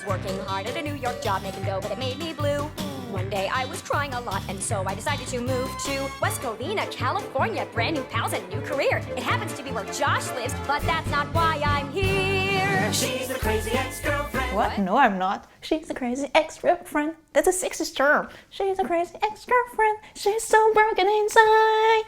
was working hard at a New York job making dough, but it made me blue. One day I was crying a lot, and so I decided to move to West Covina, California. Brand new pals and new career. It happens to be where Josh lives, but that's not why I'm here. She's a crazy ex-girlfriend. What? No, I'm not. She's a crazy ex-girlfriend. That's a sexist term. She's a crazy ex-girlfriend. She's so broken inside.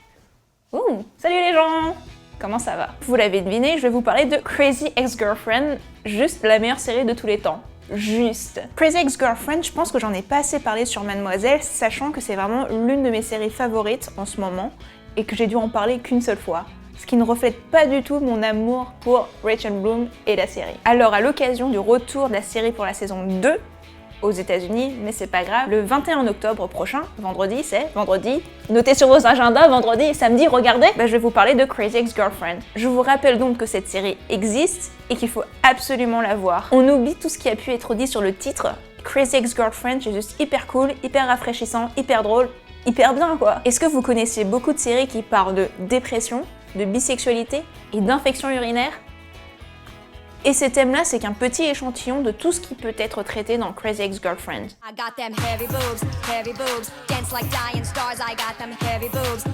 Ouh, salut les gens! Comment ça va? Vous l'avez deviné, je vais vous parler de Crazy Ex-Girlfriend, juste la meilleure série de tous les temps. Juste. Crazy Ex-Girlfriend, je pense que j'en ai pas assez parlé sur Mademoiselle, sachant que c'est vraiment l'une de mes séries favorites en ce moment, et que j'ai dû en parler qu'une seule fois. Ce qui ne reflète pas du tout mon amour pour Rachel Bloom et la série. Alors à l'occasion du retour de la série pour la saison 2, aux États-Unis, mais c'est pas grave. Le 21 octobre prochain, vendredi, notez sur vos agendas, vendredi et samedi, regardez, je vais vous parler de Crazy Ex-Girlfriend. Je vous rappelle donc que cette série existe et qu'il faut absolument la voir. On oublie tout ce qui a pu être dit sur le titre. Crazy Ex-Girlfriend, c'est juste hyper cool, hyper rafraîchissant, hyper drôle, hyper bien quoi. Est-ce que vous connaissez beaucoup de séries qui parlent de dépression, de bisexualité et d'infection urinaire ? Et ces thèmes-là, c'est qu'un petit échantillon de tout ce qui peut être traité dans Crazy Ex-Girlfriend. I got them heavy boobs, dance like dying stars. I got them heavy boobs.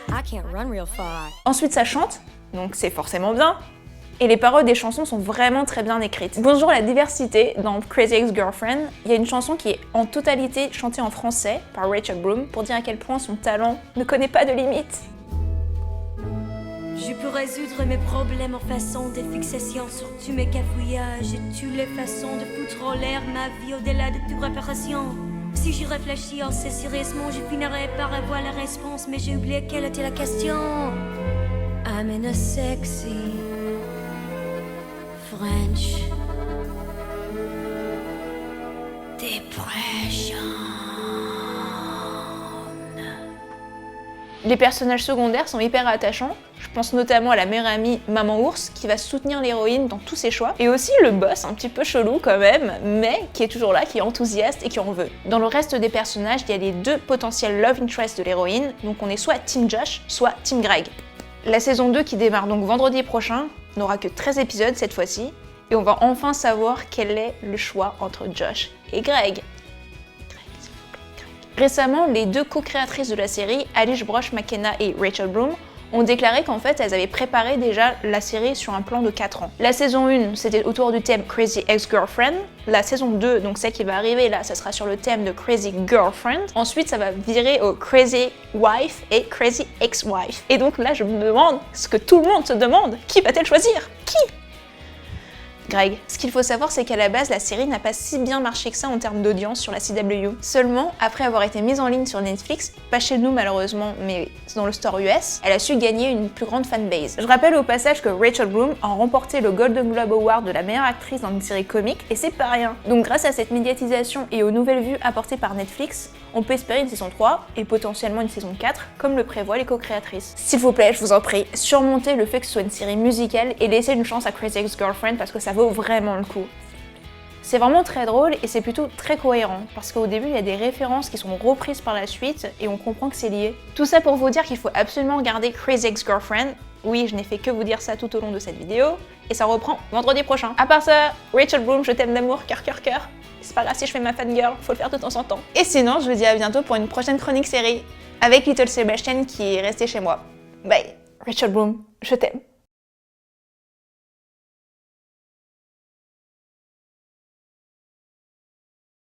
I can't run real far. Ensuite, ça chante, donc c'est forcément bien. Et les paroles des chansons sont vraiment très bien écrites. Bonjour la diversité, dans Crazy Ex-Girlfriend, il y a une chanson qui est en totalité chantée en français par Rachel Bloom pour dire à quel point son talent ne connaît pas de limites. Je peux résoudre mes problèmes en faisant des fixations sur tous mes cafouillages et toutes les façons de foutre en l'air ma vie au-delà de toute réparation. Si j'y réfléchis assez sérieusement, je finirai par avoir la réponse, mais j'ai oublié quelle était la question. I'm in a sexy French depression. Les personnages secondaires sont hyper attachants. Je pense notamment à la meilleure amie Maman Ours qui va soutenir l'héroïne dans tous ses choix. Et aussi le boss, un petit peu chelou quand même, mais qui est toujours là, qui est enthousiaste et qui en veut. Dans le reste des personnages, il y a les deux potentiels love interests de l'héroïne, donc on est soit Team Josh, soit Team Greg. La saison 2 qui démarre donc vendredi prochain n'aura que 13 épisodes cette fois-ci, et on va enfin savoir quel est le choix entre Josh et Greg. Récemment, les deux co-créatrices de la série, Alice Brosh McKenna et Rachel Bloom, ont déclaré qu'en fait, elles avaient préparé déjà la série sur un plan de 4 ans. La saison 1, c'était autour du thème Crazy Ex-Girlfriend. La saison 2, donc celle qui va arriver là, ça sera sur le thème de Crazy Girlfriend. Ensuite, ça va virer au Crazy Wife et Crazy Ex-Wife. Et donc là, je me demande ce que tout le monde se demande. Qui va-t-elle choisir ? Qui ? Greg. Ce qu'il faut savoir, c'est qu'à la base, la série n'a pas si bien marché que ça en termes d'audience sur la CW. Seulement, après avoir été mise en ligne sur Netflix, pas chez nous malheureusement, mais dans le store US, elle a su gagner une plus grande fanbase. Je rappelle au passage que Rachel Bloom a remporté le Golden Globe Award de la meilleure actrice dans une série comique, et c'est pas rien. Donc grâce à cette médiatisation et aux nouvelles vues apportées par Netflix, on peut espérer une saison 3 et potentiellement une saison 4, comme le prévoient les co-créatrices. S'il vous plaît, je vous en prie, surmontez le fait que ce soit une série musicale et laissez une chance à Crazy Ex-Girlfriend parce que ça vaut vraiment le coup. C'est vraiment très drôle et c'est plutôt très cohérent, parce qu'au début il y a des références qui sont reprises par la suite et on comprend que c'est lié. Tout ça pour vous dire qu'il faut absolument regarder Crazy Ex-Girlfriend. Oui, je n'ai fait que vous dire ça tout au long de cette vidéo, et ça reprend vendredi prochain. À part ça, Rachel Bloom, je t'aime d'amour, cœur cœur cœur. C'est pas grave si je fais ma fangirl, faut le faire de temps en temps. Et sinon, je vous dis à bientôt pour une prochaine chronique série, avec Little Sebastian qui est resté chez moi. Bye. Rachel Bloom, je t'aime.